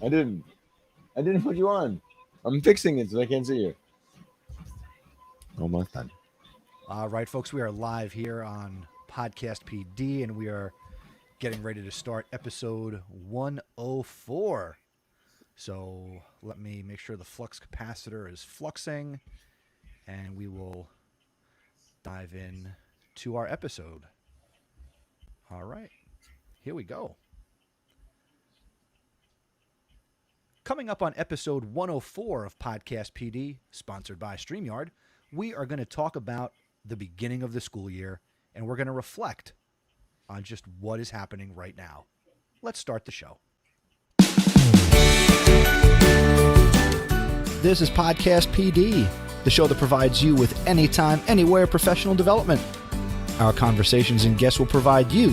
I didn't. I didn't put you on. I'm fixing it so I can't see you. Almost done. All right, folks, we are live here on Podcast PD, and we are getting ready to start episode 104. So let me make sure the flux capacitor is fluxing, and we will dive in to our episode. All right, here we go. Coming up on episode 104 of Podcast PD, sponsored by StreamYard, we are going to talk about the beginning of the school year, and we're going to reflect on just what is happening right now. Let's start the show. This is Podcast PD, the show that provides you with anytime, anywhere professional development. Our conversations and guests will provide you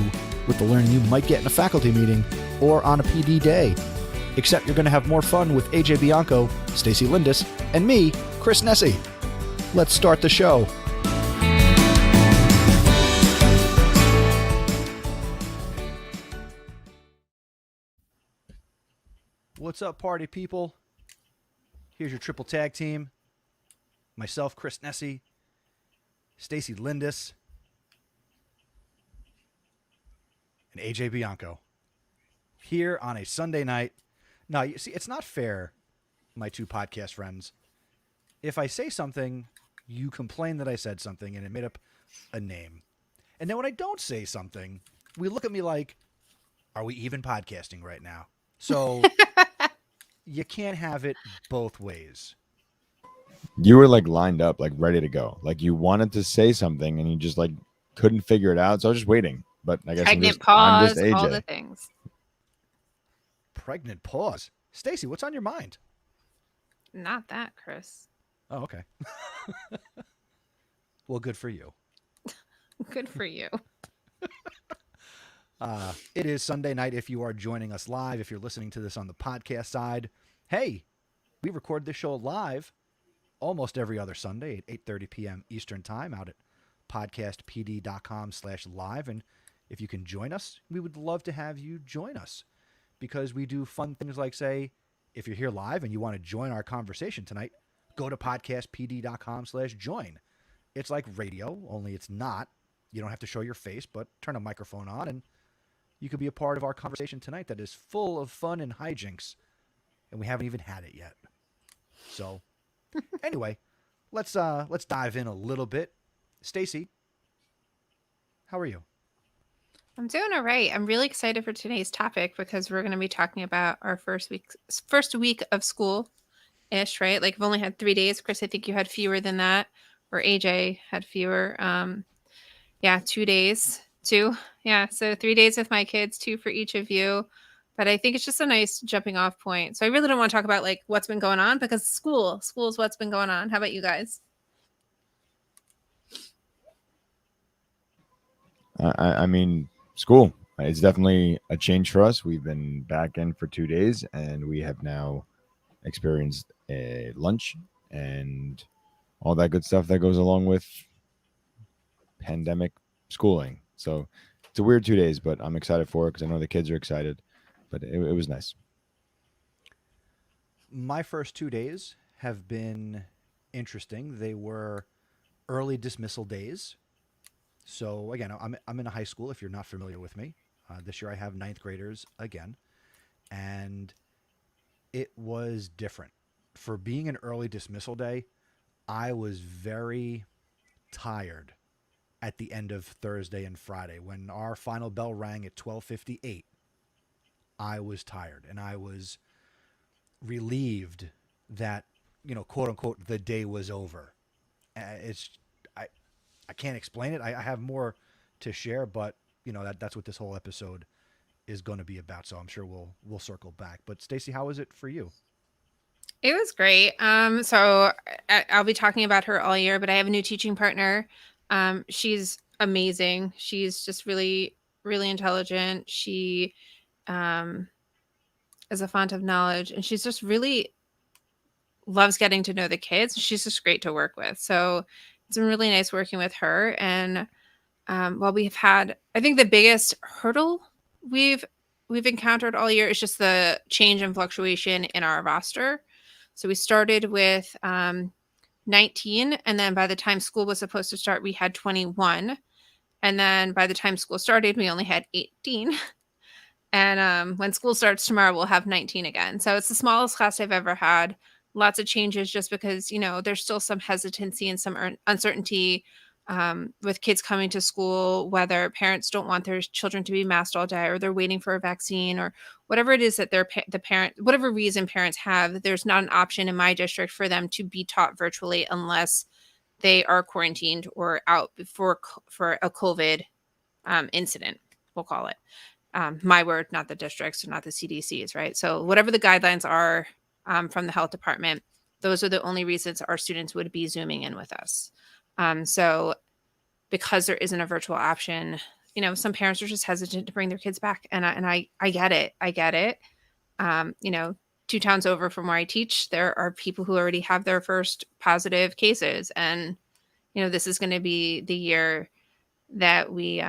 with the learning you might get in a faculty meeting or on a PD day. Except you're going to have more fun with AJ Bianco, Stacey Lindis, and me, Chris Nessie. Let's start the show. What's up, party people? Here's your triple tag team. Myself, Chris Nessie, Stacey Lindis, and AJ Bianco. Here on a Sunday night. Now, you see, it's not fair, my two podcast friends. If I say something, you complain that I said something and it made up a name. And then when I don't say something, we look at me like, are we even podcasting right now? So you can't have it both ways. You were like lined up, like ready to go. Like you wanted to say something and you just like couldn't figure it out. So I was just waiting. But I guess Pregnant I'm pause, just AJ. all the things. Pregnant pause. Stacey, what's on your mind? Not that, Chris. Oh, okay. Well, good for you. Good for you. It is Sunday night if you are joining us live. If you're listening to this on the podcast side, hey, we record this show live almost every other Sunday at 8:30 p.m. Eastern Time out at podcastpd.com/live. And if you can join us, we would love to have you join us because we do fun things like, say, if you're here live and you want to join our conversation tonight, go to podcastpd.com/join. It's like radio, only it's not. You don't have to show your face, but turn a microphone on and you could be a part of our conversation tonight that is full of fun and hijinks, and we haven't even had it yet. So, anyway, let's dive in a little bit. Stacey, how are you? I'm doing all right. I'm really excited for today's topic because we're going to be talking about our first week of school-ish, right? Like, I've only had 3 days. Chris, I think you had fewer than that, or AJ had fewer. 2 days. 2. Yeah, so 3 days with my kids, 2 for each of you. But I think it's just a nice jumping off point. So I really don't want to talk about like what's been going on because school is what's been going on. How about you guys? I mean, school. It's definitely a change for us. We've been back in for 2 days and we have now experienced a lunch and all that good stuff that goes along with pandemic schooling. So it's a weird 2 days, but I'm excited for it because I know the kids are excited. But it was nice. My first 2 days have been interesting. They were early dismissal days. So again, I'm in a high school. If you're not familiar with me, this year I have 9th graders again, and it was different. For being an early dismissal day, I was very tired at the end of Thursday and Friday. When our final bell rang at 12:58, I was tired and I was relieved that, quote unquote, the day was over. I can't explain it. I have more to share, but that's what this whole episode is going to be about. So I'm sure we'll circle back. But Stacey, how was it for you? It was great. So I'll be talking about her all year, but I have a new teaching partner. She's amazing. She's just really, really intelligent. She is a font of knowledge, and she's just really loves getting to know the kids. She's just great to work with. So it's been really nice working with her. And while we've had, I think the biggest hurdle we've we've encountered all year is just the change and fluctuation in our roster. So we started with 19, and then by the time school was supposed to start, we had 21. And then by the time school started, we only had 18. And when school starts tomorrow, we'll have 19 again. So it's the smallest class I've ever had. Lots of changes just because, there's still some hesitancy and some uncertainty with kids coming to school, whether parents don't want their children to be masked all day or they're waiting for a vaccine or whatever it is that whatever reason parents have, there's not an option in my district for them to be taught virtually unless they are quarantined or out for a COVID incident, we'll call it. My word, not the districts, not the CDC's, right? So whatever the guidelines are from the health department, those are the only reasons our students would be Zooming in with us. So because there isn't a virtual option, some parents are just hesitant to bring their kids back. And I get it. I get it. 2 towns over from where I teach, there are people who already have their first positive cases. And, this is going to be the year that we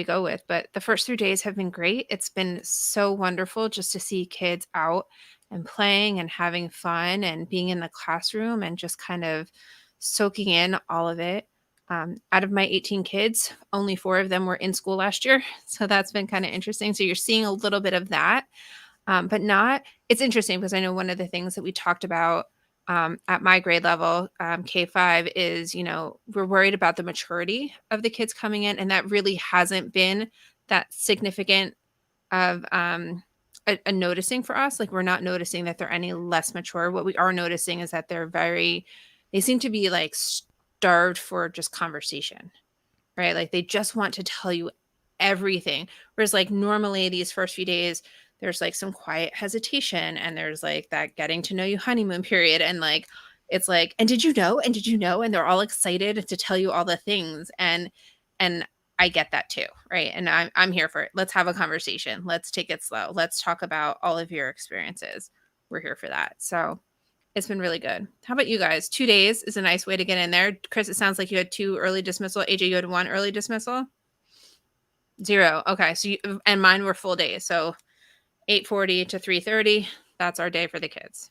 go with. But the first 3 days have been great. It's been so wonderful just to see kids out and playing and having fun and being in the classroom and just kind of soaking in all of it. Out of my 18 kids, only 4 of them were in school last year. So that's been kind of interesting. So you're seeing a little bit of that, but it's interesting because I know one of the things that we talked about at my grade level, K-5, is, we're worried about the maturity of the kids coming in. And that really hasn't been that significant of a noticing for us. Like, we're not noticing that they're any less mature. What we are noticing is that they seem to be like starved for just conversation, right? Like, they just want to tell you everything. Whereas like normally these first few days, there's like some quiet hesitation and there's like that getting to know you honeymoon period. And like, it's like, and did you know? And did you know? And they're all excited to tell you all the things. And I get that too. Right. And I'm here for it. Let's have a conversation. Let's take it slow. Let's talk about all of your experiences. We're here for that. So it's been really good. How about you guys? 2 days is a nice way to get in there. Chris, it sounds like you had 2 early dismissal. AJ, you had 1 early dismissal? 0. Okay. So and mine were full days. So 8:40 to 3:30. That's our day for the kids.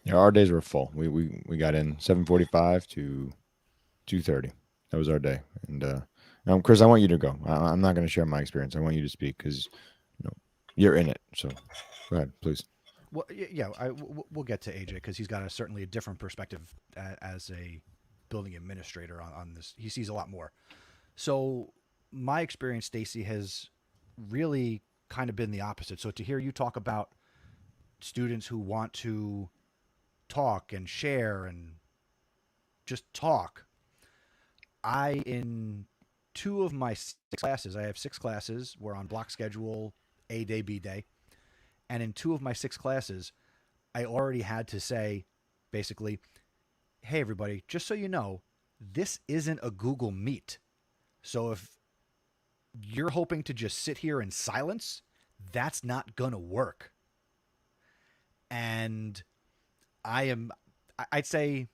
Yeah, our days were full. We got in 7:45 to 2:30. That was our day. And Chris, I want you to go. I'm not going to share my experience. I want you to speak because you're in it. So go ahead, please. Well, yeah, we'll get to AJ because he's got certainly a different perspective as a building administrator on this. He sees a lot more. So my experience, Stacey, has really kind of been the opposite. So to hear you talk about students who want to talk and share and just talk, in 2 of my 6 classes, I have 6 classes. We're on block schedule, A day, B day. And in 2 of my 6 classes, I already had to say, basically, hey, everybody, just so you know, this isn't a Google Meet. So if you're hoping to just sit here in silence, that's not going to work. And I'd say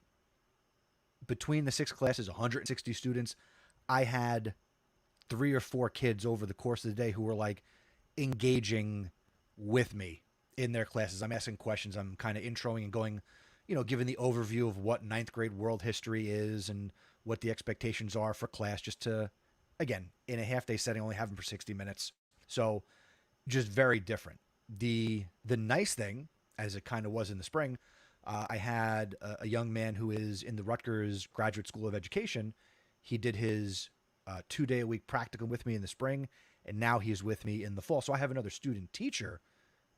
between the 6 classes, 160 students, I had 3 or 4 kids over the course of the day who were like engaging with me in their classes. I'm asking questions. I'm kind of introing and going, giving the overview of what 9th grade world history is and what the expectations are for class, just to, again, in a half day setting, only have them for 60 minutes. So just very different. The nice thing, as it kind of was in the spring, I had a young man who is in the Rutgers Graduate School of Education. He did his 2-day-a-week practicum with me in the spring, and now he's with me in the fall. So I have another student teacher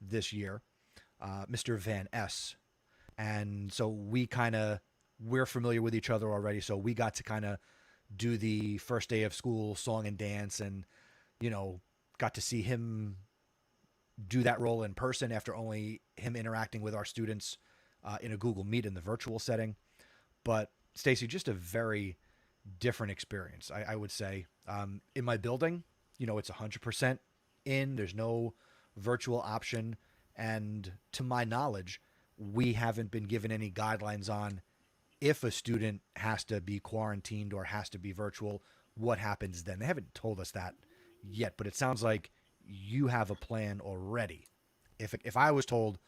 this year, Mr. Van S. And so we're familiar with each other already. So we got to kind of do the first day of school song and dance and, got to see him do that role in person after only him interacting with our students in a Google Meet in the virtual setting. But Stacey, just a very different experience, I would say. In my building, it's 100% in. There's no virtual option. And to my knowledge, we haven't been given any guidelines on if a student has to be quarantined or has to be virtual, what happens then. They haven't told us that yet, but it sounds like you have a plan already. If I was told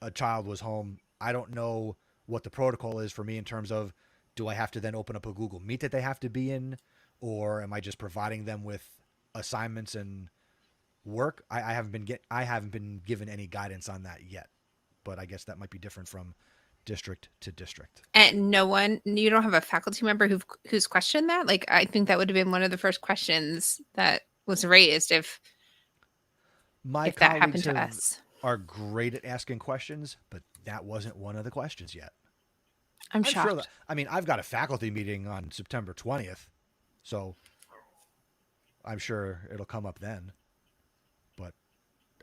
a child was home, I don't know what the protocol is for me in terms of, do I have to then open up a Google Meet that they have to be in, or am I just providing them with assignments and work? I haven't been given any guidance on that yet, but I guess that might be different from district to district. And you don't have a faculty member who's questioned that? Like, I think that would have been one of the first questions that was raised My if that colleagues happened to us. are great at asking questions, but that wasn't one of the questions yet. I'm I'm sure shocked. I've got a faculty meeting on September 20th, so I'm sure it'll come up then. But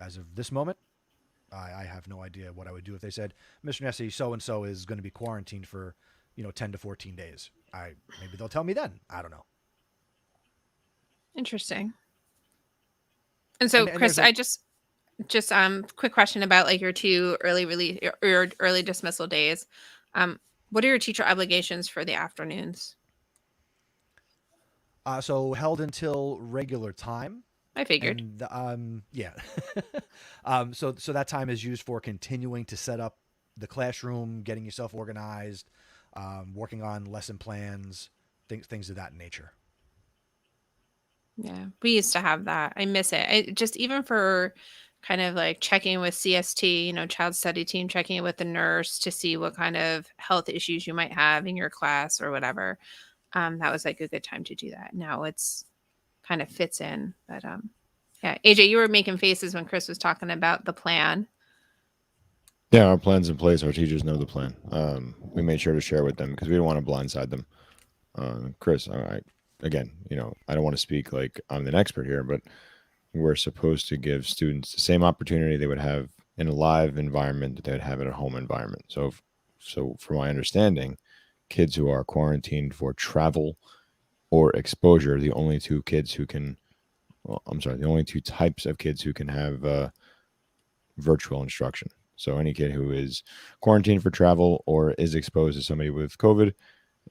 as of this moment, I have no idea what I would do if they said, Mr. Nessie, so and so is going to be quarantined for, 10 to 14 days. Maybe they'll tell me then. I don't know. Interesting. And so, And Chris, there's I just quick question about like your 2 early release or your early dismissal days. What are your teacher obligations for the afternoons? So held until regular time. I figured. And yeah. So that time is used for continuing to set up the classroom, getting yourself organized, working on lesson plans, things of that nature. Yeah, we used to have that. I miss it. Just even for kind of like checking with CST, child study team, checking with the nurse to see what kind of health issues you might have in your class or whatever. That was like a good time to do that. Now it's kind of fits in, but yeah, AJ, you were making faces when Chris was talking about the plan. Yeah, our plan's in place. Our teachers know the plan. We made sure to share with them because we don't want to blindside them. Chris, again, I don't want to speak like I'm an expert here, but we're supposed to give students the same opportunity they would have in a live environment that they would have in a home environment. So from my understanding, kids who are quarantined for travel or exposure, the only two types of kids who can have virtual instruction. So any kid who is quarantined for travel or is exposed to somebody with COVID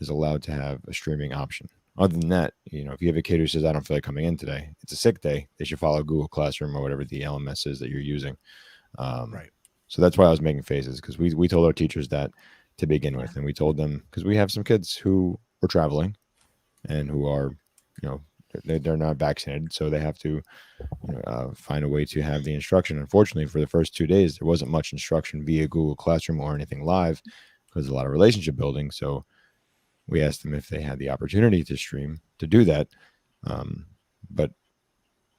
is allowed to have a streaming option. Other than that, if you have a kid who says, I don't feel like coming in today, it's a sick day, they should follow Google Classroom or whatever the LMS is that you're using. Right. So that's why I was making faces, because we told our teachers that to begin with. And we told them, because we have some kids who were traveling and who are, they're not vaccinated. So they have to find a way to have the instruction. Unfortunately, for the first 2 days, there wasn't much instruction via Google Classroom or anything live because a lot of relationship building. So we asked them if they had the opportunity to stream to do that. But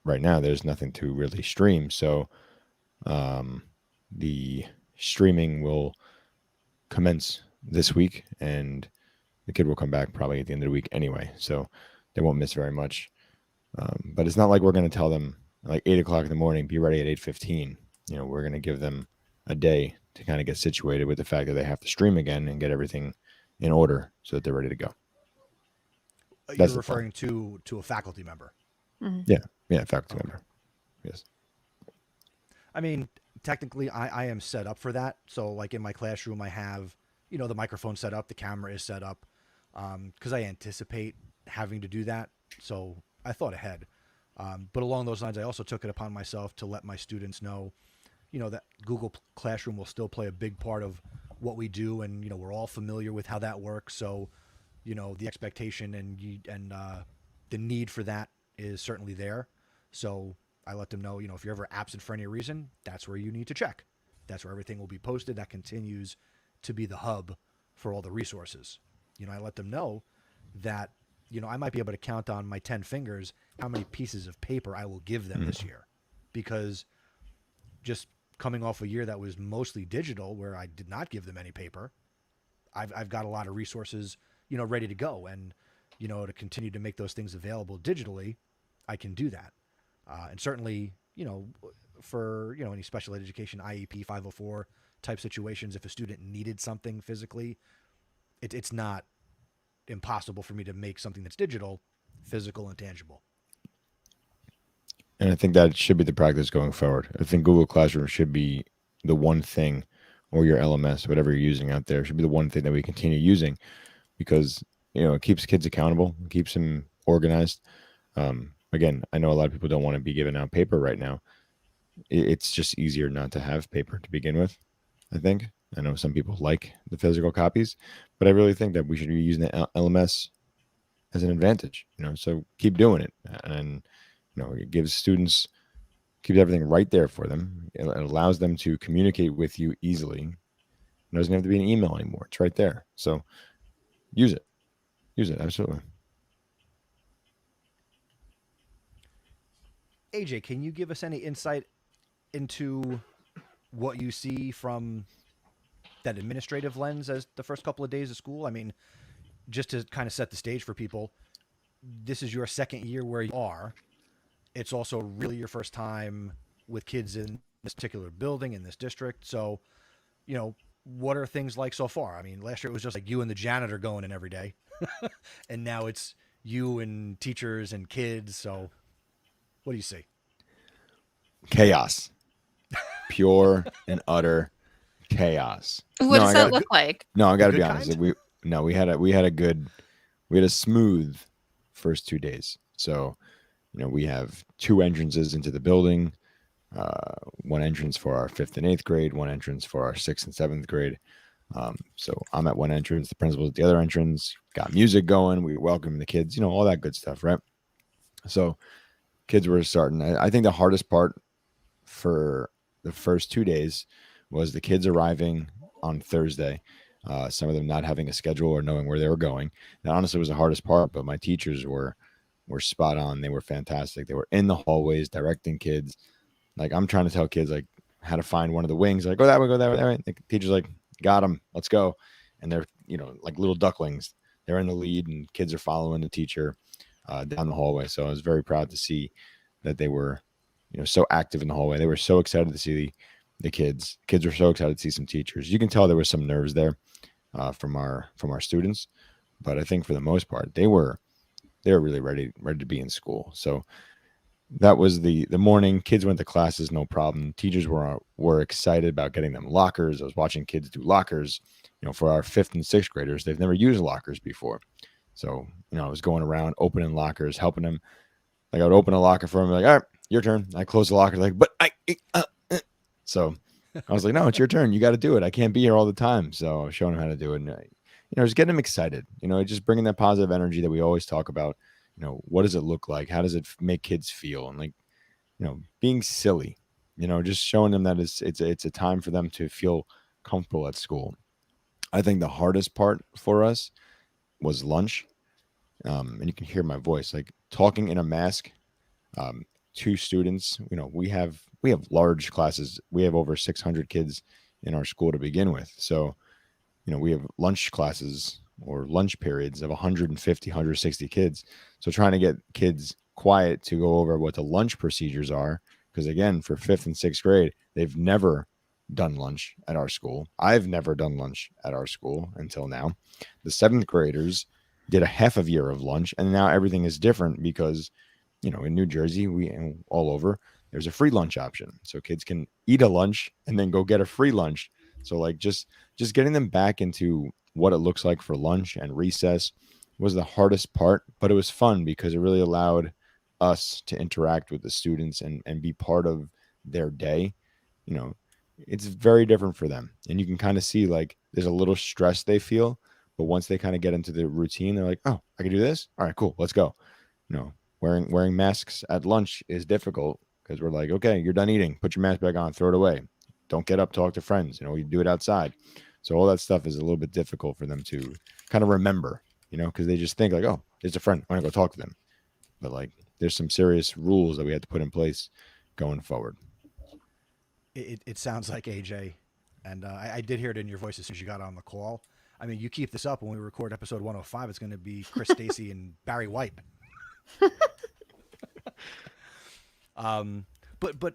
right now there's nothing to really stream. So the streaming will commence this week and the kid will come back probably at the end of the week anyway. So they won't miss very much. But it's not like we're going to tell them like 8:00 in the morning, be ready at 8:15. We're going to give them a day to kind of get situated with the fact that they have to stream again and get everything in order so that they're ready to go. You're referring to a faculty member. Mm-hmm. Yeah, faculty member. Yes. I mean, technically, I am set up for that. So, like in my classroom, I have, the microphone set up, the camera is set up, because I anticipate having to do that. So I thought ahead. But along those lines, I also took it upon myself to let my students know, that Google Classroom will still play a big part of what we do, and we're all familiar with how that works. So, the expectation and the need for that is certainly there. So I let them know, if you're ever absent for any reason, that's where you need to check. That's where everything will be posted. That continues to be the hub for all the resources. I let them know that, I might be able to count on my 10 fingers how many pieces of paper I will give them this year, because just coming off a year that was mostly digital, where I did not give them any paper, I've got a lot of resources, ready to go. And, to continue to make those things available digitally, I can do that. And certainly, for, any special education, IEP 504 type situations, if a student needed something physically, it's not impossible for me to make something that's digital, physical, and tangible. And I think that should be the practice going forward. I think Google Classroom should be the one thing, or your LMS, whatever you're using out there, should be the one thing that we continue using, because, it keeps kids accountable, it keeps them organized. again, I know a lot of people don't want to be giving out paper right now. It's just easier not to have paper to begin with. I think. I know some people like the physical copies, but I really think that we should be using the LMS as an advantage. So keep doing it, and it gives students keeps everything right there for them. It allows them to communicate with you easily. It doesn't have to be an email anymore. It's right there. So use it. Use it. Absolutely. AJ, can you give us any insight into what you see from that administrative lens as the first couple of days of school? I mean, just to kind of set the stage for people, this is your second year where you are. It's also really your first time with kids in this particular building in this district. So, what are things like so far? I mean, last year it was just like you and the janitor going in every day, and now it's you and teachers and kids. So, what do you see? Chaos. Pure and utter chaos. What does that look like? No, I got to The be good honest. kind? We had a smooth first 2 days. So, we have 2 entrances into the building. One entrance for our 5th and 8th grade, one entrance for our 6th and 7th grade. So I'm at one entrance, the principal's at the other entrance. Got music going. We welcome the kids. All that good stuff, right? So kids were starting. I think the hardest part for the first 2 days was the kids arriving on Thursday. Some of them not having a schedule or knowing where they were going. That honestly was the hardest part, but my teachers were spot on. They were fantastic. They were in the hallways directing kids. Like, I'm trying to tell kids like how to find one of the wings. Like, go that way, go that way, that way. The teacher's like, got them, let's go. And they're, like little ducklings. They're in the lead, and kids are following the teacher down the hallway. So I was very proud to see that they were, so active in the hallway. They were so excited to see the kids. Kids were so excited to see some teachers. You can tell there was some nerves there from our students, but I think for the most part they were really ready to be in school. So that was the morning. Kids went to classes, no problem. Teachers were excited about getting them lockers. I was watching kids do lockers. For our 5th and 6th graders, they've never used lockers before. So, I was going around opening lockers, helping them. Like, I would open a locker for them, like, all right, your turn. I close the locker, like, but so I was like, no, it's your turn. You got to do it. I can't be here all the time. So I was showing them how to do it. And, just getting them excited, just bringing that positive energy that we always talk about. What does it look like? How does it make kids feel? And, like, being silly, just showing them that it's a time for them to feel comfortable at school. I think the hardest part for us was lunch. And you can hear my voice, like, talking in a mask. 2 students, we have large classes. We have over 600 kids in our school to begin with. So, we have lunch classes or lunch periods of 150, 160 kids. So trying to get kids quiet to go over what the lunch procedures are. Because again, for 5th and 6th grade, they've never done lunch at our school. I've never done lunch at our school until now. The 7th graders did a half of year of lunch, and now everything is different because, in New Jersey, and all over, there's a free lunch option. So kids can eat a lunch and then go get a free lunch. So, like, just getting them back into what it looks like for lunch and recess was the hardest part, but it was fun because it really allowed us to interact with the students and be part of their day. It's very different for them. And you can kind of see, like, there's a little stress they feel, but once they kind of get into the routine, they're like, oh, I can do this. All right, cool. Let's go. Wearing masks at lunch is difficult because we're like, okay, you're done eating. Put your mask back on, throw it away. Don't get up, talk to friends. You do it outside. So all that stuff is a little bit difficult for them to kind of remember, because they just think like, oh, there's a friend. I want to go talk to them. But, like, there's some serious rules that we had to put in place going forward. It sounds like AJ, and I did hear it in your voice as soon as you got on the call. I mean, you keep this up when we record episode 105, it's going to be Chris Stacey and Barry White. But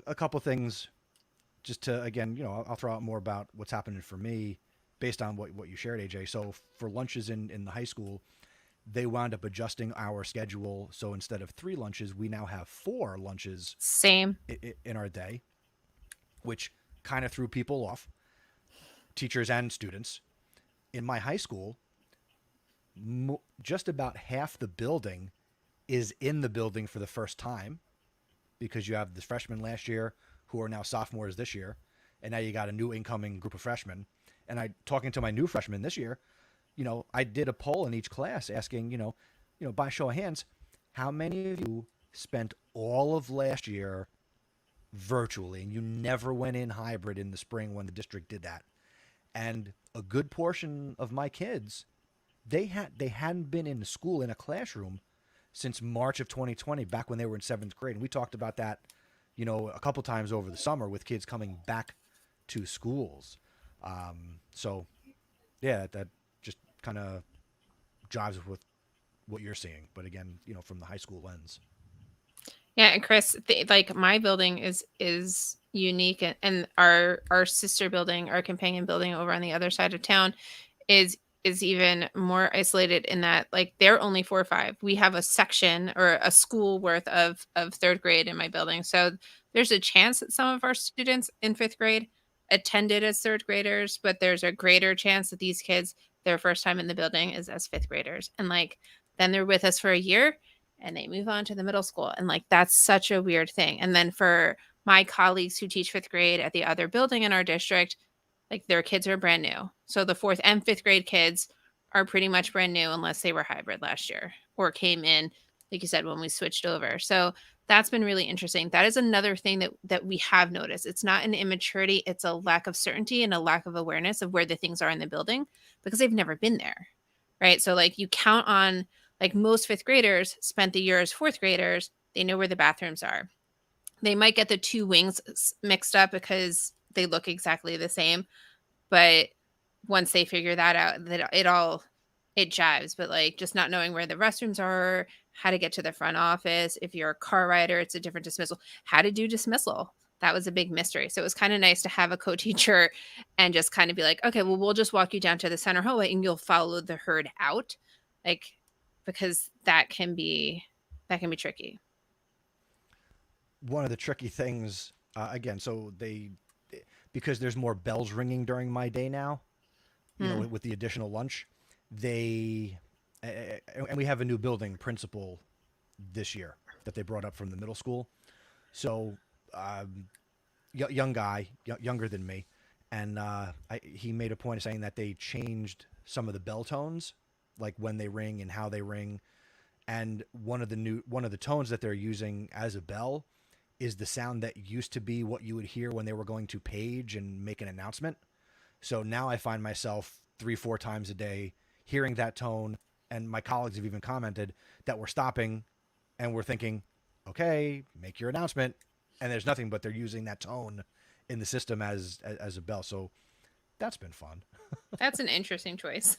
a couple things just to, again, I'll throw out more about what's happening for me based on what you shared, AJ. So for lunches in the high school, they wound up adjusting our schedule. So instead of 3 lunches, we now have 4 lunches. Same. In our day, which kind of threw people off, teachers and students. In my high school, just about half the building is in the building for the first time, because you have the freshmen last year who are now sophomores this year, and now you got a new incoming group of freshmen. And I talking to my new freshmen this year, I did a poll in each class asking, by show of hands, how many of you spent all of last year virtually and you never went in hybrid in the spring when the district did that? And a good portion of my kids, they hadn't been in school in a classroom since March of 2020, back when they were in 7th grade. And we talked about that, a couple times over the summer with kids coming back to schools. So yeah, that just kind of jives with what you're seeing. But again, from the high school lens. Yeah, and Chris, like my building is unique, and our sister building, our companion building over on the other side of town, is even more isolated in that like they're only 4 or 5. We have a section or a school worth of 3rd grade in my building, so there's a chance that some of our students in 5th grade attended as 3rd graders, but there's a greater chance that these kids, their first time in the building is as 5th graders, and like then they're with us for a year and they move on to the middle school. And like, that's such a weird thing. And then for my colleagues who teach 5th grade at the other building in our district, like their kids are brand new. So the 4th and 5th grade kids are pretty much brand new unless they were hybrid last year or came in, like you said, when we switched over. So that's been really interesting. That is another thing that we have noticed. It's not an immaturity. It's a lack of certainty and a lack of awareness of where the things are in the building because they've never been there. Right. So like you count on, like most 5th graders spent the year as 4th graders. They know where the bathrooms are. They might get the 2 wings mixed up because they look exactly the same. But once they figure that out, that it jives. But like just not knowing where the restrooms are, how to get to the front office. If you're a car rider, it's a different dismissal. How to do dismissal. That was a big mystery. So it was kind of nice to have a co-teacher and just kind of be like, okay, well, we'll just walk you down to the center hallway and you'll follow the herd out. Like, because that can be tricky. One of the tricky things, again, so because there's more bells ringing during my day now, with the additional lunch, and we have a new building principal this year that they brought up from the middle school. So, young guy, younger than me, and he made a point of saying that they changed some of the bell tones, like when they ring and how they ring. And one of the tones that they're using as a bell is the sound that used to be what you would hear when they were going to page and make an announcement. So now I find myself 3-4 times a day hearing that tone. And my colleagues have even commented that we're stopping and we're thinking, okay, make your announcement. And there's nothing, but they're using that tone in the system as a bell. So that's been fun. That's an interesting choice.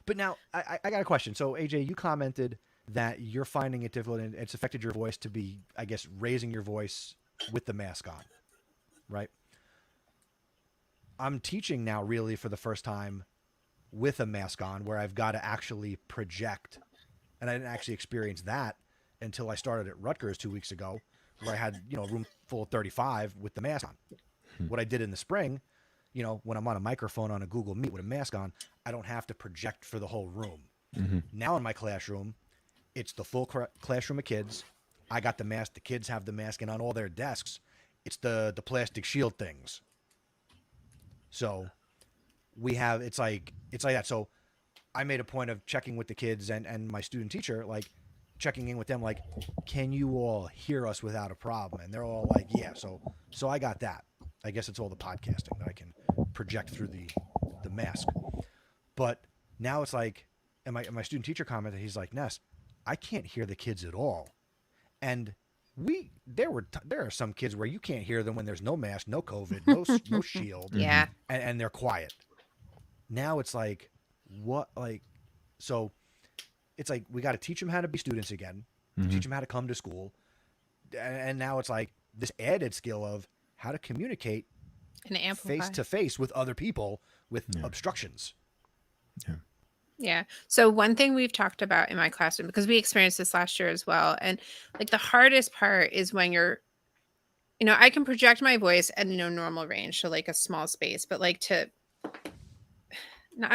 But now I got a question. So AJ, you commented that you're finding it difficult and it's affected your voice to be, I guess, raising your voice with the mask on, right? I'm teaching now really for the first time with a mask on where I've got to actually project. And I didn't actually experience that until I started at Rutgers 2 weeks ago, where I had, a room full of 35 with the mask on. What I did in the spring, when I'm on a microphone on a Google Meet with a mask on, I don't have to project for the whole room. Mm-hmm. Now in my classroom, it's the full classroom of kids. I got the mask. The kids have the mask, and on all their desks, it's the plastic shield things. So it's like that. So I made a point of checking with the kids and my student teacher, like checking in with them, like, can you all hear us without a problem? And they're all like, yeah. So I got that. I guess it's all the podcasting that I can project through the mask. But now it's like, and my student teacher commented, he's like, Ness, I can't hear the kids at all. And there are some kids where you can't hear them when there's no mask, no COVID, no shield. Yeah. And they're quiet. Now it's like, what, like, so it's like, we got to teach them how to be students again, teach them how to come to school. And now it's like this added skill of how to communicate and amplify face to face with other people with obstructions. Yeah. Yeah. So one thing we've talked about in my classroom, because we experienced this last year as well. And like the hardest part is when you're, I can project my voice at normal range. So like a small space, but like I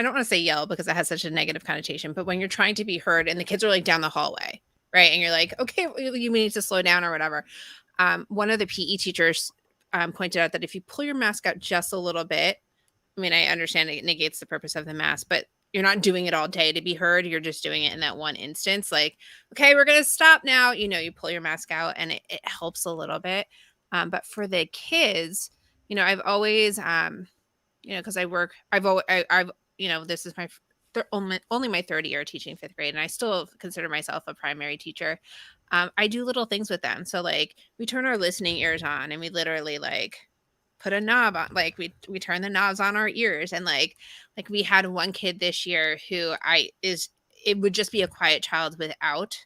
don't want to say yell because that has such a negative connotation, but when you're trying to be heard and the kids are like down the hallway, right? And you're like, okay, you need to slow down or whatever. One of the PE teachers pointed out that if you pull your mask out just a little bit, I mean, I understand it negates the purpose of the mask, but you're not doing it all day to be heard. You're just doing it in that one instance. Like, okay, we're going to stop now. You pull your mask out and it helps a little bit. But for the kids, I've always, because I've, this is my only my third year teaching fifth grade, and I still consider myself a primary teacher. I do little things with them. So like we turn our listening ears on and we literally like put a knob on, like we turn the knobs on our ears, and like we had one kid this year who it would just be a quiet child without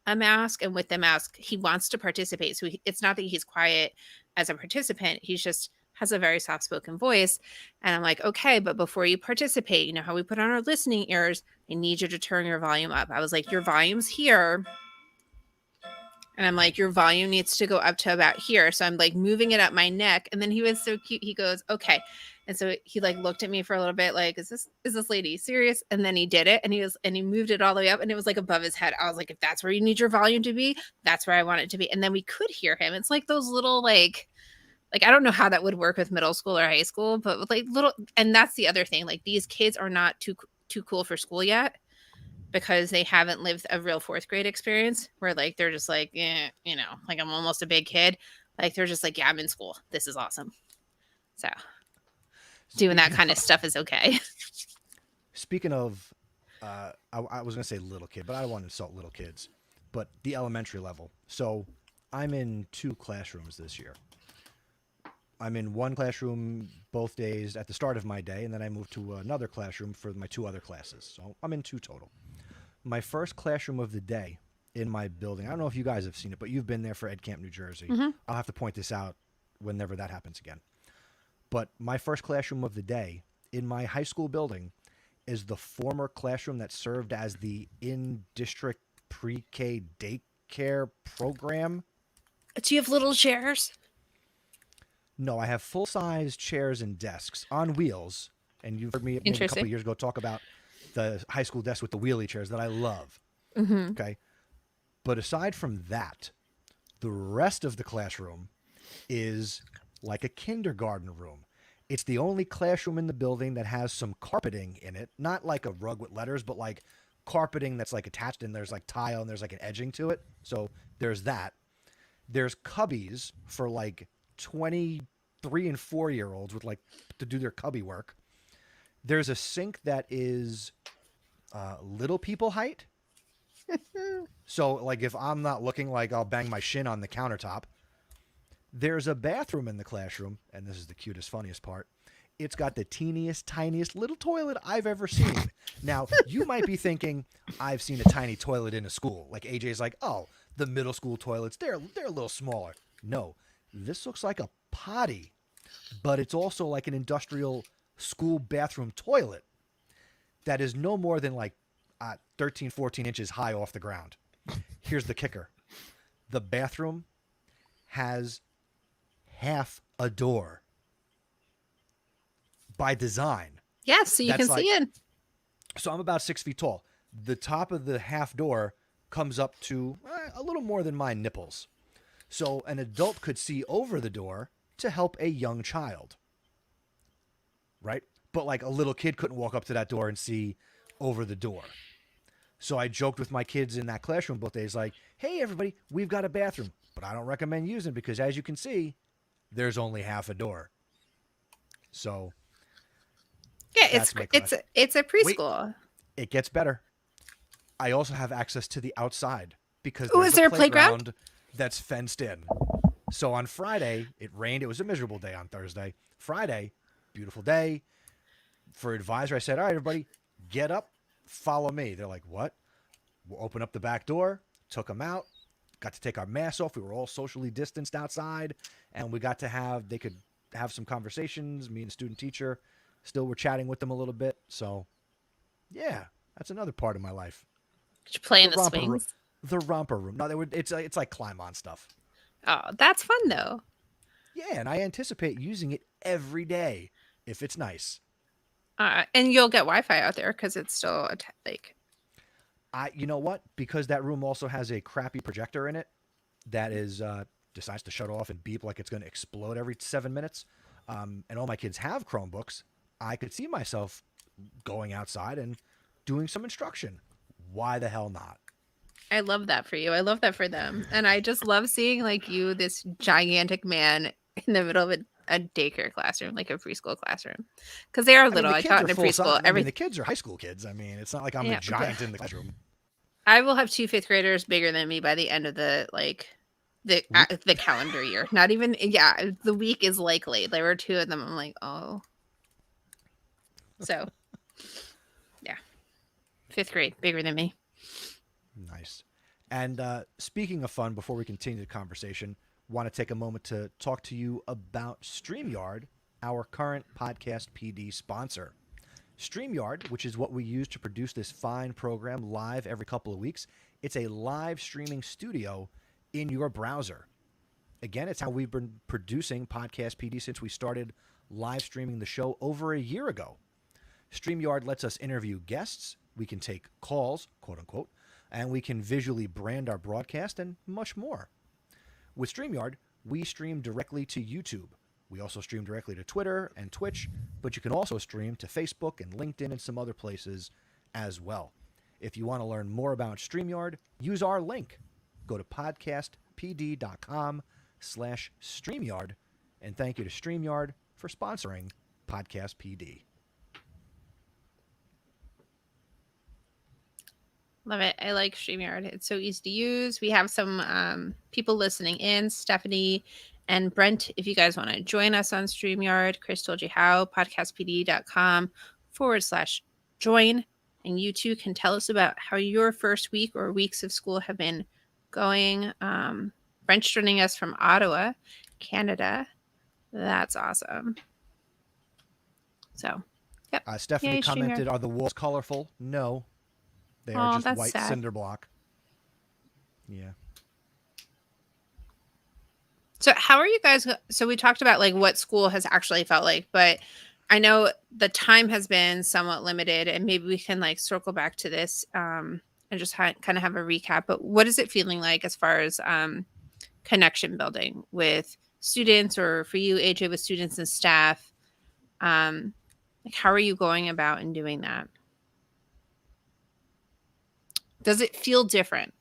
a mask, and with the mask he wants to participate. So it's not that he's quiet as a participant, he's just has a very soft spoken voice. And I'm like, okay, but before you participate, you know how we put on our listening ears, I need you to turn your volume up. I was like, your volume's here. And I'm like, your volume needs to go up to about here. So I'm like moving it up my neck. And then he was so cute. He goes, okay. And so he like looked at me for a little bit, like, is this lady serious? And then he did it, and he moved it all the way up, and it was like above his head. I was like, if that's where you need your volume to be, that's where I want it to be. And then we could hear him. It's like those little like I don't know how that would work with middle school or high school, but with like little, and that's the other thing. Like these kids are not too cool for school yet, because they haven't lived a real fourth grade experience where like they're just like, like I'm almost a big kid. Like they're just like, yeah, I'm in school. This is awesome. So doing that kind of stuff is okay. Speaking of, I was going to say little kid, but I don't want to insult little kids, but the elementary level. So I'm in 2 classrooms this year. I'm in one classroom both days at the start of my day, and then I moved to another classroom for my 2 other classes. So I'm in 2 total. My first classroom of the day in my building, I don't know if you guys have seen it, but you've been there for Ed Camp, New Jersey. Mm-hmm. I'll have to point this out whenever that happens again. But my first classroom of the day in my high school building is the former classroom that served as the in-district pre-K daycare program. Do you have little chairs? No, I have full-size chairs and desks on wheels. And you've heard me maybe a couple of years ago talk about the high school desk with the wheelie chairs that I love. Mm-hmm. Okay. But aside from that, the rest of the classroom is like a kindergarten room. It's the only classroom in the building that has some carpeting in it. Not like a rug with letters, but like carpeting that's like attached, and there's like tile and there's like an edging to it. So there's that. There's cubbies for like 23 and 4-year-olds with like to do their cubby work. There's a sink that is little people height. So like if I'm not looking, like I'll bang my shin on the countertop. There's a bathroom in the classroom, and this is the cutest, funniest part. It's got the teeniest, tiniest little toilet I've ever seen. Now, you might be thinking, I've seen a tiny toilet in a school. Like AJ's like, oh, the middle school toilets, they're a little smaller. No, this looks like a potty, but it's also like an industrial school bathroom toilet that is no more than like 13, 14 inches high off the ground. Here's the kicker. The bathroom has half a door by design. Yes, so you can see it. So I'm about 6 feet tall. The top of the half door comes up to a little more than my nipples. So an adult could see over the door to help a young child. Right? But like a little kid couldn't walk up to that door and see over the door. So I joked with my kids in that classroom both days, like, hey, everybody, we've got a bathroom, but I don't recommend using it because, as you can see, there's only half a door. So yeah, it's a preschool. Wait, it gets better. I also have access to the outside because is there a playground that's fenced in. So on Friday, it rained. It was a miserable day on Thursday. Friday, beautiful day. For advisor, I said, all right, everybody, get up, follow me. They're like, what? We'll open up the back door, took them out, got to take our masks off. We were all socially distanced outside, and we got to they could have some conversations. Me and the student teacher still were chatting with them a little bit. So, yeah, that's another part of my life. Did you play in the swings? The romper room. No, it's like climb on stuff. Oh, that's fun though. Yeah, and I anticipate using it every day if it's nice. And you'll get Wi-Fi out there because it's still like. You know what? Because that room also has a crappy projector in it that is decides to shut off and beep like it's going to explode every 7 minutes, and all my kids have Chromebooks, I could see myself going outside and doing some instruction. Why the hell not? I love that for you. I love that for them. And I just love seeing like you, this gigantic man in the middle of a daycare classroom, like a preschool classroom. Because they are I mean, little. the I kids taught are in a full size. preschool. I mean, the kids are high school kids. I mean, it's not like I'm a Yeah, giant in the classroom. I will have 2 fifth graders bigger than me by the end of the Week? the calendar year. Not even, yeah, the week is likely. There were 2 of them. I'm like, oh. So, yeah, 5th grade, bigger than me. Nice. And speaking of fun, before we continue the conversation, want to take a moment to talk to you about StreamYard, our current Podcast PD sponsor. StreamYard, which is what we use to produce this fine program live every couple of weeks, it's a live streaming studio in your browser. Again, it's how we've been producing Podcast PD since we started live streaming the show over a year ago. StreamYard lets us interview guests, we can take calls, quote unquote, and we can visually brand our broadcast and much more. With StreamYard, we stream directly to YouTube. We also stream directly to Twitter and Twitch, but you can also stream to Facebook and LinkedIn and some other places as well. If you want to learn more about StreamYard, use our link. Go to podcastpd.com/StreamYard, and thank you to StreamYard for sponsoring Podcast PD. Love it. I like StreamYard. It's so easy to use. We have some people listening in, Stephanie and Brent. If you guys want to join us on StreamYard, Chris told you how, podcastpd.com/join. And you too can tell us about how your first week or weeks of school have been going. Brent's joining us from Ottawa, Canada. That's awesome. So, yep. Stephanie Yay, commented, StreamYard. are the walls colorful? No. They are just white sad. cinder block. Yeah. So how are you guys? So we talked about like what school has actually felt like, but I know the time has been somewhat limited, and maybe we can like circle back to this and just kind of have a recap. But what is it feeling like as far as connection building with students, or for you, AJ, with students and staff? Like how are you going about in doing that? Does it feel different?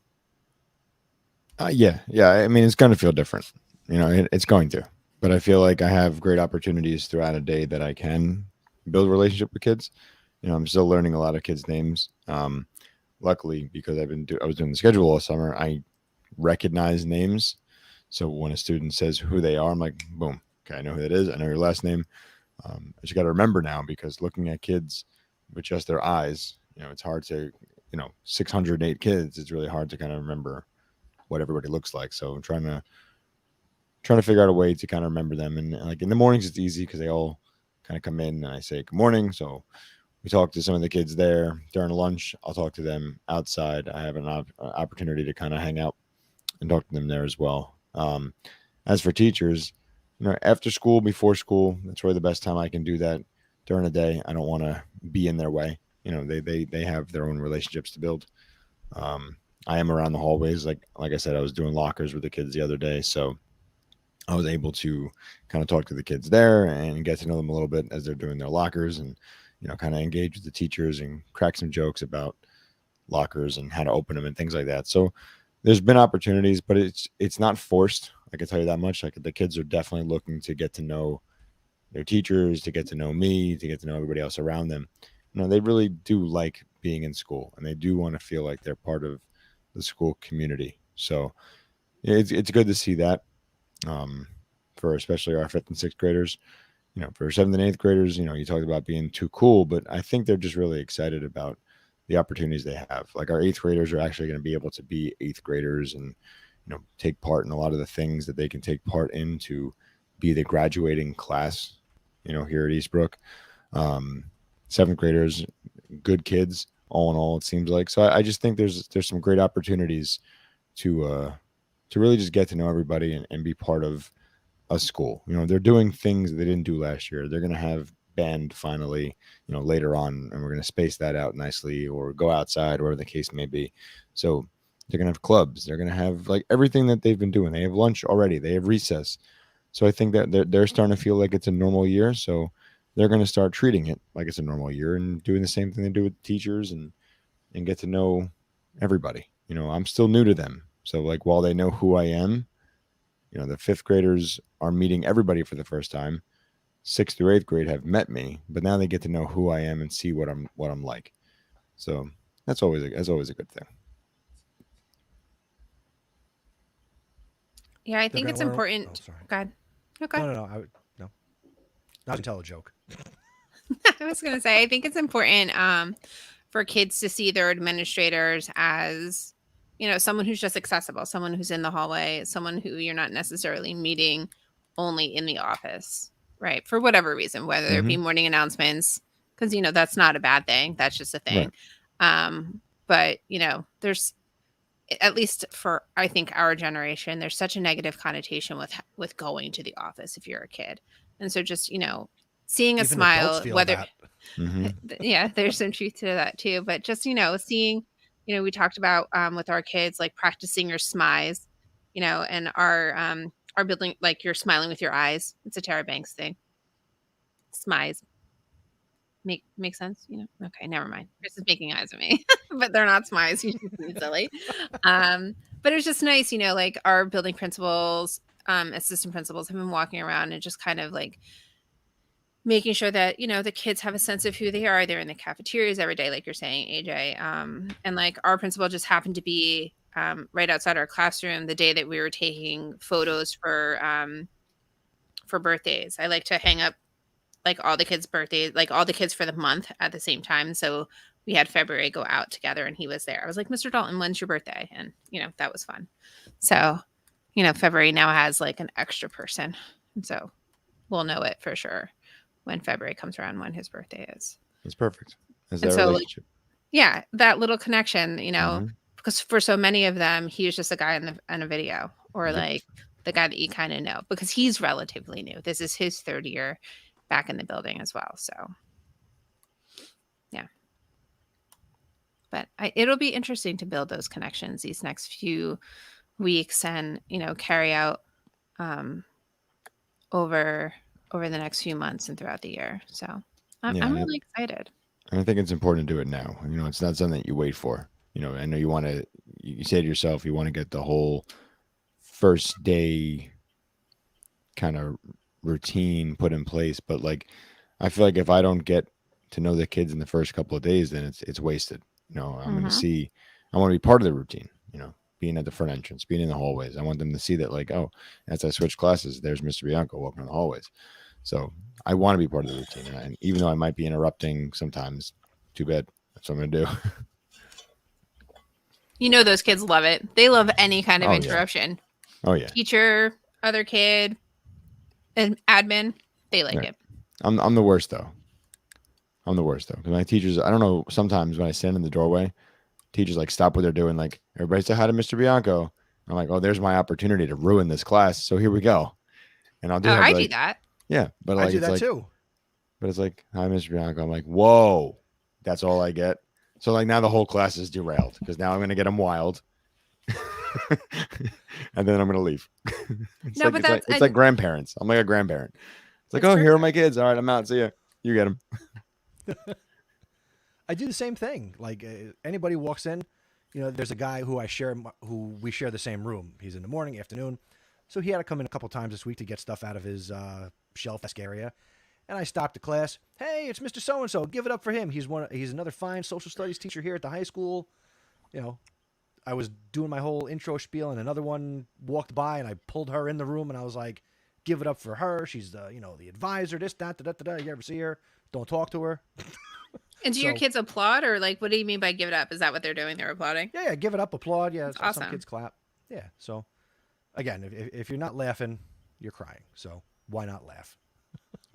Yeah. I mean, it's going to feel different. You know, it's going to. But I feel like I have great opportunities throughout a day that I can build a relationship with kids. You know, I'm still learning a lot of kids' names. Luckily, because I was doing the schedule all summer, I recognize names. So when a student says who they are, I'm like, boom, okay, I know who that is. I know your last name. I just got to remember now, because looking at kids with just their eyes, you know, it's hard to, 608 kids, it's really hard to kind of remember what everybody looks like. So I'm trying to figure out a way to kind of remember them. And like in the mornings, it's easy because they all kind of come in and I say good morning. So we talk to some of the kids there during lunch. I'll talk to them outside. I have an opportunity to kind of hang out and talk to them there as well. As for teachers, after school, before school, that's really the best time I can do that. During the day, I don't want to be in their way. They have their own relationships to build. I am around the hallways. Like I said, I was doing lockers with the kids the other day. So I was able to kind of talk to the kids there and get to know them a little bit as they're doing their lockers, and, kind of engage with the teachers and crack some jokes about lockers and how to open them and things like that. So there's been opportunities, but it's not forced. I can tell you that much. Like the kids are definitely looking to get to know their teachers, to get to know me, to get to know everybody else around them. They really do like being in school, and they do want to feel like they're part of the school community. So it's good to see that. For especially our 5th and 6th graders, for 7th and 8th graders, you talked about being too cool, but I think they're just really excited about the opportunities they have. Like our 8th graders are actually going to be able to be 8th graders and, take part in a lot of the things that they can take part in to be the graduating class, here at Eastbrook. 7th graders, good kids, all in all, it seems like. So I just think there's some great opportunities to really just get to know everybody and be part of a school. They're doing things they didn't do last year. They're going to have band finally, later on, and we're going to space that out nicely, or go outside, whatever the case may be. So they're going to have clubs. They're going to have like everything that they've been doing. They have lunch already. They have recess. So I think that they're starting to feel like it's a normal year. So they're going to start treating it like it's a normal year and doing the same thing they do with teachers, and get to know everybody. I'm still new to them. So like while they know who I am, the fifth graders are meeting everybody for the first time. Sixth through eighth grade have met me, but now they get to know who I am and see what I'm like. So that's always a good thing. Yeah, I think it's important. Oh, sorry. Go ahead. No, go ahead. No. I was going to tell a joke. I was going to say, I think it's important for kids to see their administrators as, someone who's just accessible, someone who's in the hallway, someone who you're not necessarily meeting only in the office, right? For whatever reason, whether it be morning announcements, because, that's not a bad thing. That's just a thing. Right. But, there's, at least for, I think, our generation, there's such a negative connotation with going to the office if you're a kid. And so just, seeing a Even smile, whether, yeah, there's some truth to that too. But just, seeing, we talked about with our kids, like practicing your smiles, and our building, like you're smiling with your eyes. It's a Tara Banks thing. Smiles. Make sense? Okay, never mind. Chris is making eyes at me, but they're not smiles. You just being silly. But it was just nice, like our building principals, assistant principals have been walking around and just kind of like making sure that, the kids have a sense of who they are. They're in the cafeterias every day, like you're saying, AJ. And like our principal just happened to be right outside our classroom the day that we were taking photos for birthdays. I like to hang up like all the kids' birthdays, like all the kids for the month at the same time. So we had February go out together and he was there. I was like, Mr. Dalton, when's your birthday? And, that was fun. So, February now has like an extra person. And so we'll know it for sure when February comes around, when his birthday is. It's perfect. Is that so, relationship? Yeah, that little connection, because for so many of them, he was just a guy in a video, or like the guy that you kind of know, because he's relatively new. This is his third year back in the building as well. So, yeah. But it'll be interesting to build those connections these next few weeks and, carry out over the next few months and throughout the year. So I'm really excited. And I think it's important to do it now. It's not something that you wait for. I know you say to yourself, you want to get the whole first day kind of routine put in place, but like I feel like if I don't get to know the kids in the first couple of days, then it's wasted. I'm going to I want to be part of the routine, being at the front entrance, being in the hallways. I want them to see that, like, oh, as I switch classes, there's Mr. Bianco walking in the hallways. So I want to be part of the routine, and even though I might be interrupting sometimes, too bad. That's what I'm going to do. Those kids love it. They love any kind of interruption. Yeah. Oh yeah. Teacher, other kid, and admin, they like it. I'm the worst though. Because my teachers, I don't know, sometimes when I stand in the doorway, teachers like stop what they're doing, like, everybody say hi to Mr. Bianco. I'm like, oh, there's my opportunity to ruin this class. So here we go. And I'll do I do that. Yeah. But like, I do that too. But it's like, hi, Mr. Bianco. I'm like, whoa, that's all I get. So like now the whole class is derailed because now I'm going to get them wild. And then I'm going to leave. It's like grandparents. I'm like a grandparent. It's like, oh, here are my kids. All right, I'm out. See ya. You get them. I do the same thing. Like anybody walks in, there's a guy who we share the same room. He's in the morning, afternoon. So he had to come in a couple times this week to get stuff out of his shelf desk area. And I stopped the class. Hey, it's Mr. So-and-so. Give it up for him. He's another fine social studies teacher here at the high school. I was doing my whole intro spiel and another one walked by and I pulled her in the room and I was like, give it up for her. She's the advisor, this, that, da. You ever see her? Don't talk to her. And do your kids applaud, or like, what do you mean by give it up? Is that what they're doing? They're applauding? Yeah, give it up, applaud. Yeah, that's awesome. Some kids clap. Yeah, so again, if you're not laughing, you're crying. So why not laugh?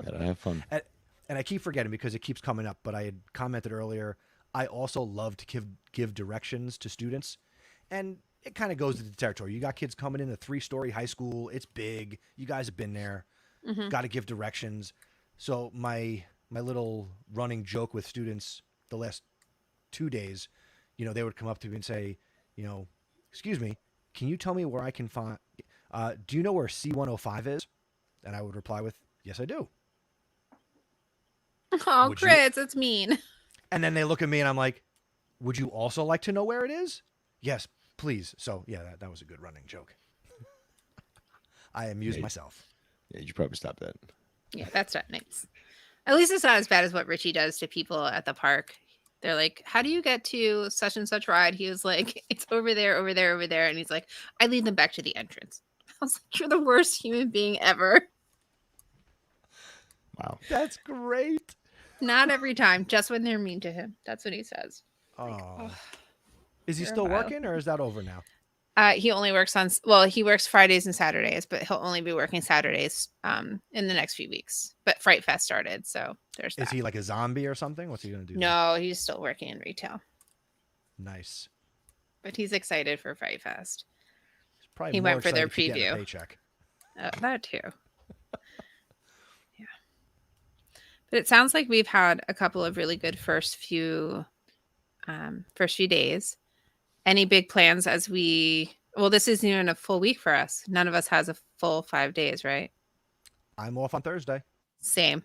Gotta have fun. And I keep forgetting because it keeps coming up, but I had commented earlier, I also love to give directions to students. And it kind of goes to the territory. You got kids coming in a 3-story high school. It's big. You guys have been there. Mm-hmm. Got to give directions. So my my little running joke with students the last 2 days, they would come up to me and say, excuse me, can you tell me where I can find, do you know where C105 is? And I would reply with, yes, I do. Oh, Would you? Chris, it's mean. And then they look at me and I'm like, would you also like to know where it is? Yes, please. So yeah, that was a good running joke. I amused myself. Yeah, you should probably stop that. Yeah, that's not nice. At least it's not as bad as what Richie does to people at the park. They're like, how do you get to such and such ride? He was like, it's over there, over there, over there. And he's like, I lead them back to the entrance. I was like, you're the worst human being ever. Wow. That's great. Not every time, just when they're mean to him. That's what he says. Oh. Is he you're still vile. working or is that over now? He only works he works Fridays and Saturdays, but he'll only be working Saturdays in the next few weeks. But Fright Fest started, so there's that. Is he like a zombie or something? What's he going to do? No, he's still working in retail. Nice. But he's excited for Fright Fest. He's probably He more went for their excited to get a preview. paycheck. That too. Yeah. But it sounds like we've had a couple of really good first few days. Any big plans this isn't even a full week for us. None of us has a full 5 days, right? I'm off on Thursday. Same.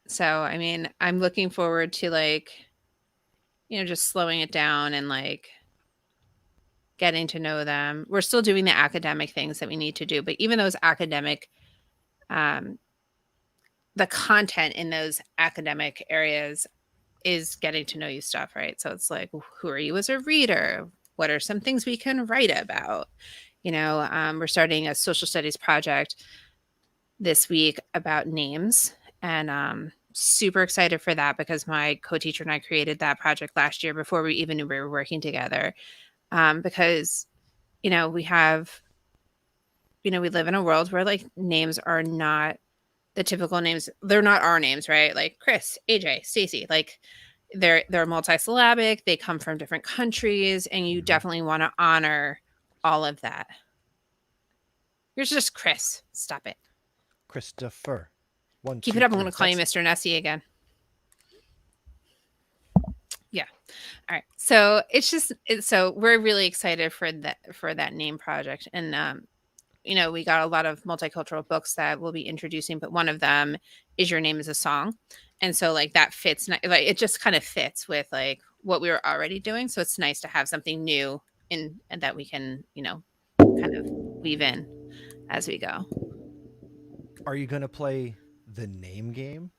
So, I mean, I'm looking forward to just slowing it down and getting to know them. We're still doing the academic things that we need to do, but even those academic, the content in those academic areas is getting to know you stuff, right? So it's like, who are you as a reader? What are some things we can write about? We're starting a social studies project this week about names, and super excited for that because my co-teacher and I created that project last year before we even knew we were working together. Because, we live in a world where names are not the typical names. They're not our names, right? Like Chris, AJ, Stacey, they're multisyllabic. They come from different countries, and you definitely want to honor all of that. You're just Chris. Stop it. Christopher. Keep it up. I'm going to call you Mr. Nessie again. Yeah. All right. So so we're really excited for that name project. And, we got a lot of multicultural books that we'll be introducing, but one of them is Your Name is a Song. And so that fits, it just kind of fits with what we were already doing. So it's nice to have something new and that we can, kind of weave in as we go. Are you going to play the name game?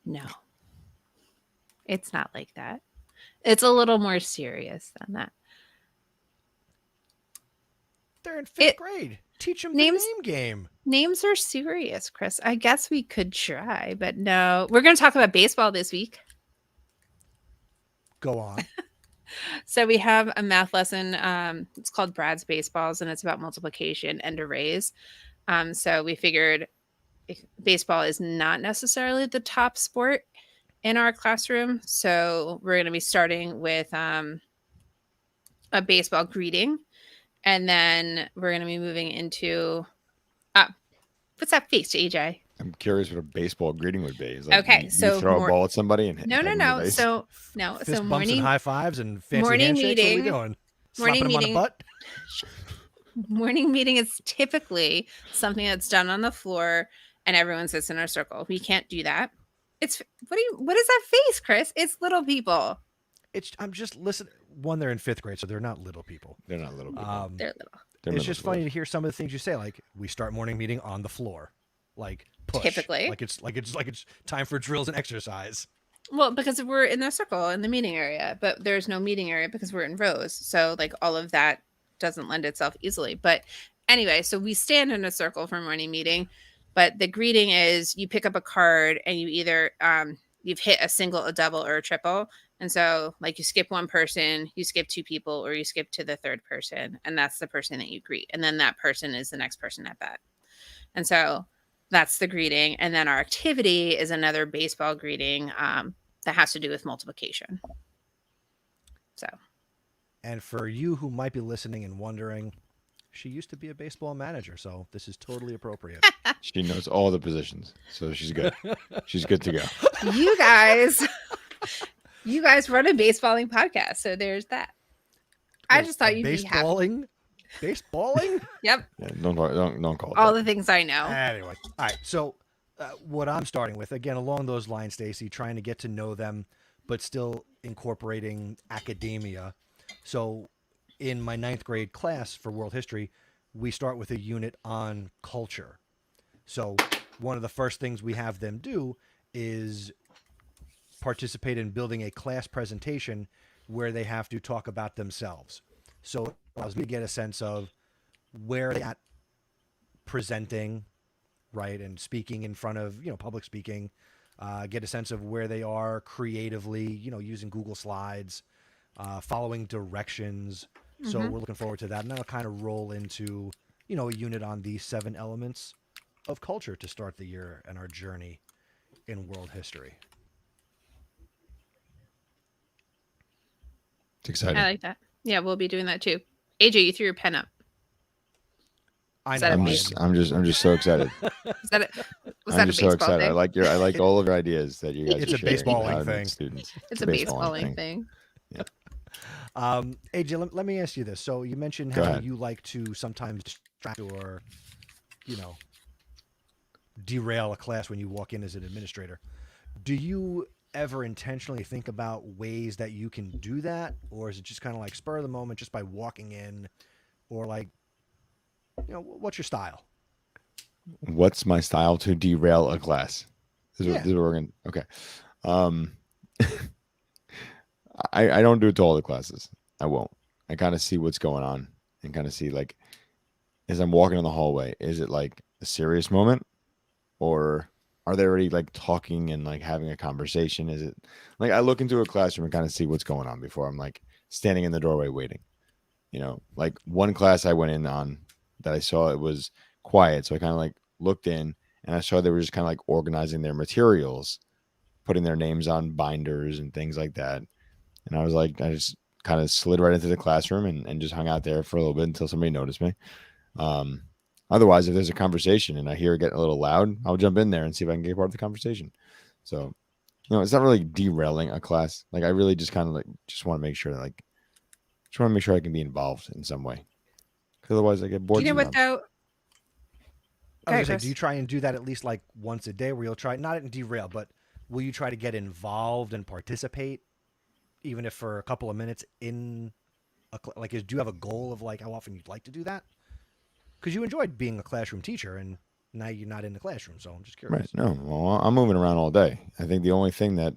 No, it's not like that. It's a little more serious than that. They're in fifth grade. Teach them the name game. Names are serious, Chris. I guess we could try, but no. We're going to talk about baseball this week. Go on. So we have a math lesson. It's called Brad's Baseballs, and it's about multiplication and arrays. So we figured baseball is not necessarily the top sport in our classroom. So we're going to be starting with a baseball greeting. And then we're going to be moving into, what's that face, AJ? I'm curious what a baseball greeting would be. It's Okay, you so throw a ball at somebody and no. So fist bumps morning and high fives and fancy morning handshakes. meeting. What are we doing? Morning Slapping meeting. them on the butt? Morning meeting is typically something that's done on the floor and everyone sits in a circle. We can't do that. It's what is that face, Chris? It's little people. I'm just listening. One, they're in fifth grade, so they're not little people. They're not little people. They're little. It's just funny to hear some of the things you say. Like we start morning meeting on the floor, push. Typically, it's time for drills and exercise. Well, because we're in the circle in the meeting area, but there's no meeting area because we're in rows. So all of that doesn't lend itself easily. But anyway, so we stand in a circle for morning meeting, but the greeting is you pick up a card and you either you've hit a single, a double, or a triple. And so you skip one person, you skip two people, or you skip to the third person. And that's the person that you greet. And then that person is the next person at bat. And so that's the greeting. And then our activity is another baseball greeting that has to do with multiplication. So. And for you who might be listening and wondering, She used to be a baseball manager, so this is totally appropriate. She knows all the positions, so she's good. She's good to go. You guys, you guys run a baseballing podcast, so there's that. I just thought you'd be happy. Baseballing? Yep, Yeah, don't call it all that. the things I know. Anyway, all right. So, what I'm starting with, again, along those lines, Stacey, trying to get to know them, but still incorporating academia. So, in my 9th grade class for world history, we start with a unit on culture. So, one of the first things we have them do is participate in building a class presentation where they have to talk about themselves. So, it allows me to get a sense of where they at presenting, right, and speaking in front of, public speaking, get a sense of where they are creatively, using Google Slides, following directions. So we're looking forward to that. And that'll kind of roll into, a unit on the 7 elements of culture to start the year and our journey in world history. It's exciting. I like that. Yeah, we'll be doing that too. AJ, you threw your pen up. I Is know. that a I'm base- just so excited. Was that I'm a just so baseball excited. thing? I like all of your ideas that you guys It's are a sharing baseballing with thing. students. It's a baseballing thing. AJ, let me ask you this. So you mentioned Go how ahead. you like to sometimes distract or, derail a class when you walk in as an administrator. Do you ever intentionally think about ways that you can do that? Or is it just kind of like spur of the moment just by walking in? Or like, what's your style? What's my style to derail a class? This is what we're gonna. Okay. Um, I don't do it to all the classes. I won't. I kind of see what's going on and kind of see, like, as I'm walking in the hallway, is it like a serious moment, or are they already like talking and like having a conversation? Is it like I look into a classroom and kind of see what's going on before I'm like standing in the doorway waiting? Like one class I went in on that I saw it was quiet, so I kind of like looked in and I saw they were just kind of like organizing their materials, putting their names on binders and things like that. And I was like, I just kind of slid right into the classroom and just hung out there for a little bit until somebody noticed me. Otherwise, if there's a conversation and I hear it getting a little loud, I'll jump in there and see if I can get part of the conversation. So, it's not really derailing a class. Like, I really just kind of like just want to make sure that I can be involved in some way. Because otherwise, I get bored. Do you know what though? I was gonna say, Chris. do you try and do that at least like once a day where you'll try, not in derail, but will you try to get involved and participate, even if for a couple of minutes in do you have a goal of like how often you'd like to do that? Because you enjoyed being a classroom teacher and now you're not in the classroom. So I'm just curious. Right. No, well, I'm moving around all day. I think the only thing that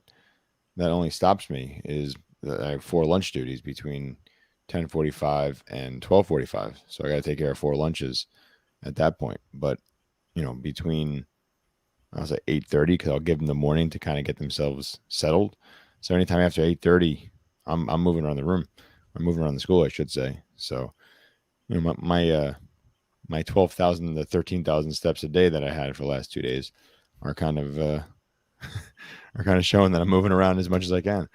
only stops me is that I have 4 lunch duties between 10:45 and 12:45. So I got to take care of 4 lunches at that point. But, between, I'll say 8:30, because I'll give them the morning to kind of get themselves settled. So anytime after 8:30, I'm moving around the room. I'm moving around the school, I should say. So, my 12,000 to 13,000 steps a day that I had for the last 2 days are kind of showing that I'm moving around as much as I can.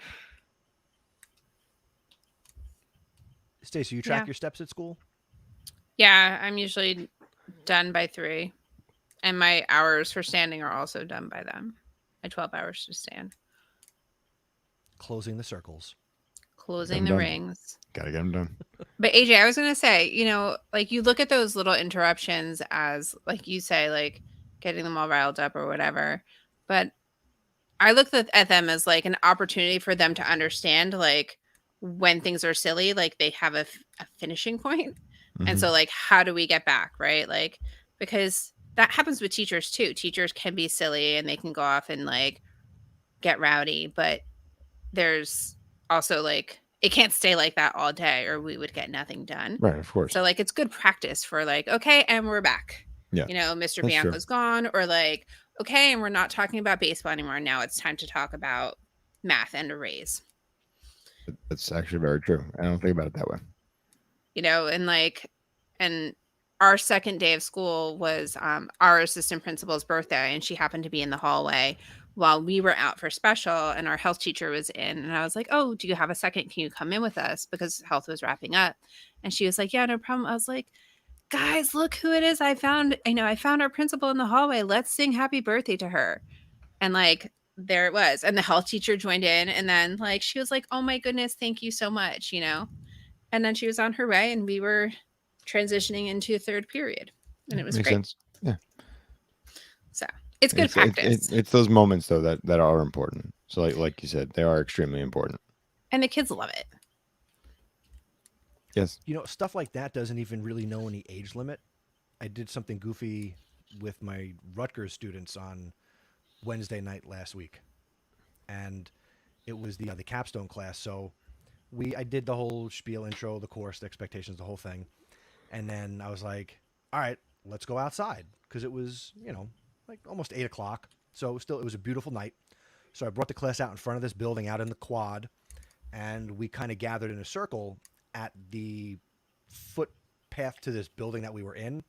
Stacey, you track your steps at school? Yeah, I'm usually done by 3. And my hours for standing are also done by them. My 12 hours to stand. Closing the circles. Closing the rings. Gotta get them done. But AJ, I was going to say, like you look at those little interruptions as, like you say, like getting them all riled up or whatever. But I look at them as like an opportunity for them to understand, like when things are silly, like they have a finishing point. Mm-hmm. And so like, how do we get back? Right. Like, because that happens with teachers too. Teachers can be silly and they can go off and like get rowdy, but there's also like, it can't stay like that all day or we would get nothing done. Right, of course. So like, it's good practice for like, okay, and we're back. Yeah. Mr. Bianco's gone, or like, okay, and we're not talking about baseball anymore. Now it's time to talk about math and arrays. That's actually very true. I don't think about it that way. And our second day of school was our assistant principal's birthday, and she happened to be in the hallway while we were out for special, and our health teacher was in. And I was like, oh, do you have a second? Can you come in with us? Because health was wrapping up. And she was like, yeah, no problem. I was like, guys, look who it is. I found our principal in the hallway. Let's sing happy birthday to her. And like, there it was. And the health teacher joined in. And then like, she was like, oh my goodness, thank you so much, And then she was on her way and we were transitioning into a third period. And it was Makes great. sense. Yeah. So it's good practice. It's those moments though that are important. So like you said, they are extremely important. And the kids love it. Yes. Stuff like that doesn't even really know any age limit. I did something goofy with my Rutgers students on Wednesday night last week, and it was the capstone class. So I did the whole spiel, intro, the course, the expectations, the whole thing, and then I was like, all right, let's go outside, because it was like almost 8 o'clock. So it was a beautiful night. So I brought the class out in front of this building, out in the quad, and we kind of gathered in a circle at the footpath to this building that we were in.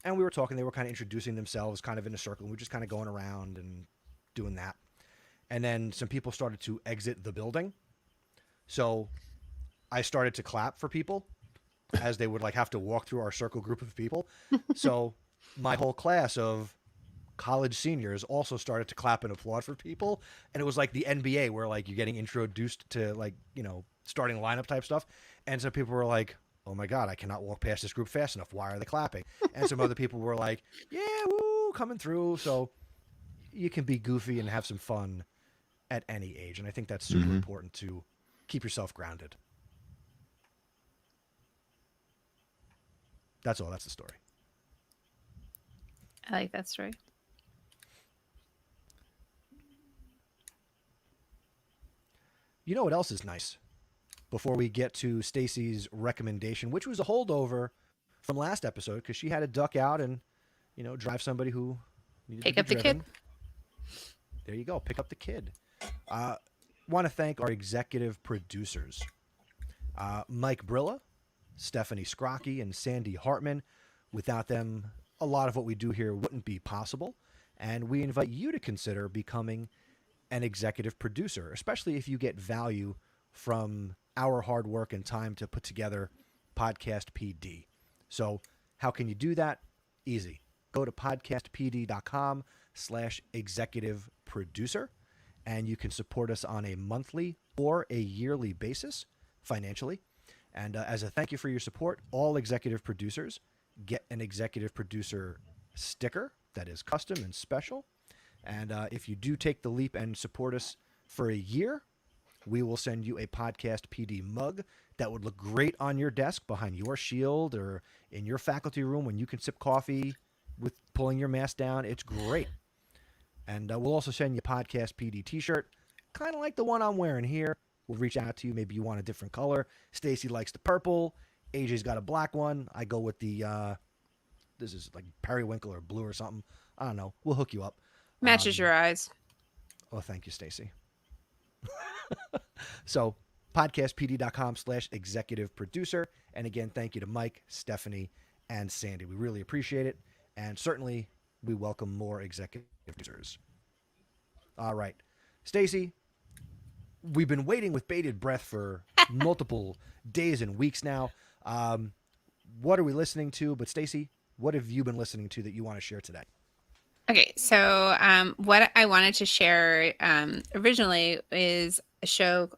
And we were talking. They were kind of introducing themselves kind of in a circle. And we were just kind of going around and doing that. And then some people started to exit the building. So I started to clap for people as they would like have to walk through our circle group of people. So my whole class of college seniors also started to clap and applaud for people. And it was like the NBA where like you're getting introduced to like, starting lineup type stuff. And some people were like, oh my God, I cannot walk past this group fast enough. Why are they clapping? And some other people were like, yeah, woo, coming through. So you can be goofy and have some fun at any age. And I think that's super important to keep yourself grounded. That's all. That's the story. I like that story. You know what else is nice? Before we get to Stacey's recommendation, which was a holdover from last episode, because she had to duck out and, drive somebody who needed Pick to up be the driven. kid. There you go. Pick up the kid. Want to thank our executive producers, Mike Brilla, Stephanie Scrocky, and Sandy Hartman. Without them, a lot of what we do here wouldn't be possible. And we invite you to consider becoming an executive producer, especially if you get value from our hard work and time to put together PodcastPD. So how can you do that? Easy. Go to podcastpd.com/executive producer, and you can support us on a monthly or a yearly basis financially. And as a thank you for your support, all executive producers get an executive producer sticker that is custom and special. And if you do take the leap and support us for a year, we will send you a Podcast PD mug that would look great on your desk behind your shield or in your faculty room when you can sip coffee with pulling your mask down. It's great. And we'll also send you a Podcast PD t-shirt, kind of like the one I'm wearing here. We'll reach out to you. Maybe you want a different color. Stacey likes the purple. AJ's got a black one. I go with the, this is like periwinkle or blue or something. I don't know. We'll hook you up. Matches your eyes. Oh, thank you, Stacey. So podcastpd.com/executive producer. And again, thank you to Mike, Stephanie, and Sandy. We really appreciate it. And certainly we welcome more executive producers. All right. Stacey, we've been waiting with bated breath for multiple days and weeks now. What are we listening to? But Stacey, what have you been listening to that you want to share today? Okay, so what I wanted to share originally is a show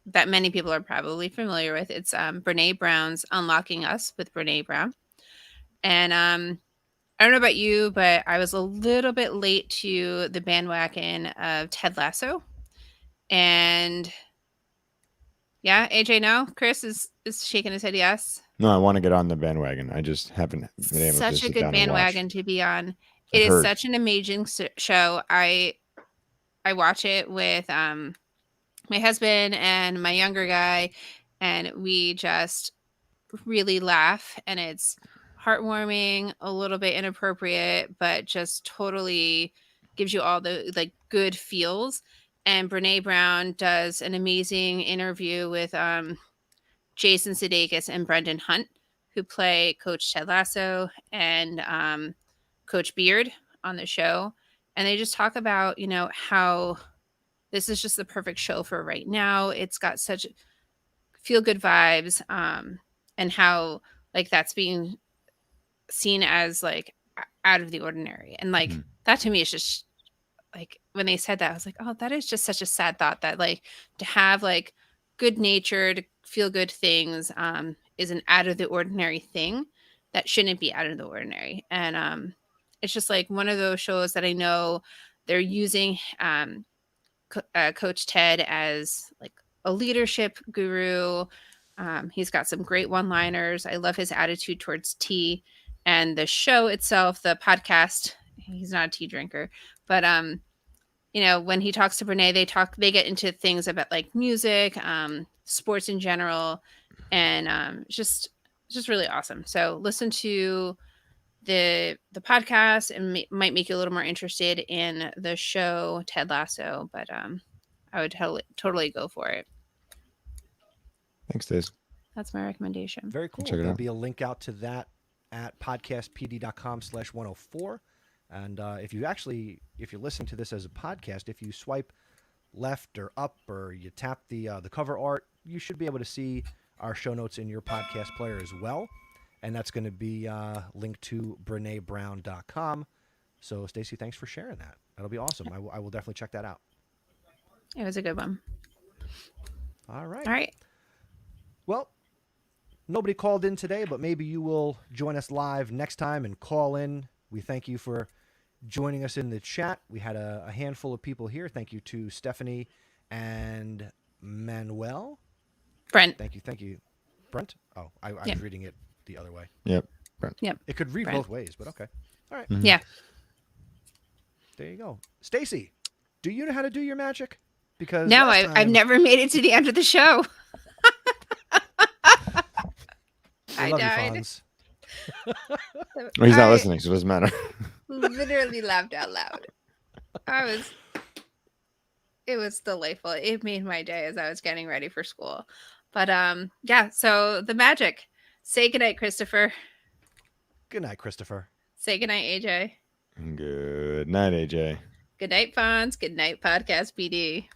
that many people are probably familiar with. It's Brene Brown's Unlocking Us with Brene Brown. And I don't know about you, but I was a little bit late to the bandwagon of Ted Lasso. And yeah, AJ, no? Chris is shaking his head yes. No, I want to get on the bandwagon. I just haven't been able to Such a sit good down and watch. bandwagon to be on. It I've is heard. such an amazing show. I watch it with my husband and my younger guy, and we just really laugh, and it's heartwarming, a little bit inappropriate, but just totally gives you all the like good feels. And Brene Brown does an amazing interview with Jason Sudeikis and Brendan Hunt, who play Coach Ted Lasso and Coach Beard on the show. And they just talk about, how this is just the perfect show for right now. It's got such feel good vibes, and how like that's being seen as like out of the ordinary. And like that to me is just like when they said that, I was like, oh, that is just such a sad thought that like to have like good natured, feel good things is an out of the ordinary thing that shouldn't be out of the ordinary. And it's just like one of those shows that I know they're using Coach Ted as like a leadership guru. He's got some great one-liners. I love his attitude towards tea, and the show itself, the podcast. He's not a tea drinker, but you know, when he talks to Brene, they get into things about like music, sports in general, and just really awesome. So listen to the podcast and might make you a little more interested in the show Ted Lasso, but I would totally go for it. Thanks, Stace. That's my recommendation. Very cool. Check it There'll out. be a link out to that at podcastpd.com/104. And if you listen to this as a podcast, if you swipe left or up or you tap the cover art, you should be able to see our show notes in your podcast player as well. And that's going to be linked to BreneBrown.com. So, Stacey, thanks for sharing that. That'll be awesome. I will definitely check that out. It was a good one. All right. All right. Well, nobody called in today, but maybe you will join us live next time and call in. We thank you for joining us in the chat. We had a handful of people here. Thank you to Stephanie and Manuel. Brent. Thank you. Brent? Oh, I was reading it the other way. Yep. Brent. Yep. It could read Brent. both ways, but okay. All right. Yeah. There you go. Stacey, do you know how to do your magic? Because No, last I've time- never made it to the end of the show. We I love you, died. Fonz. Well, he's not listening, so it doesn't matter. Literally laughed out loud. It was delightful. It made my day as I was getting ready for school. But yeah, so the magic. Say goodnight, Christopher. Good night, Christopher. Say goodnight, AJ. Good night, AJ. Good night, Fonz. Good night, Podcast PD.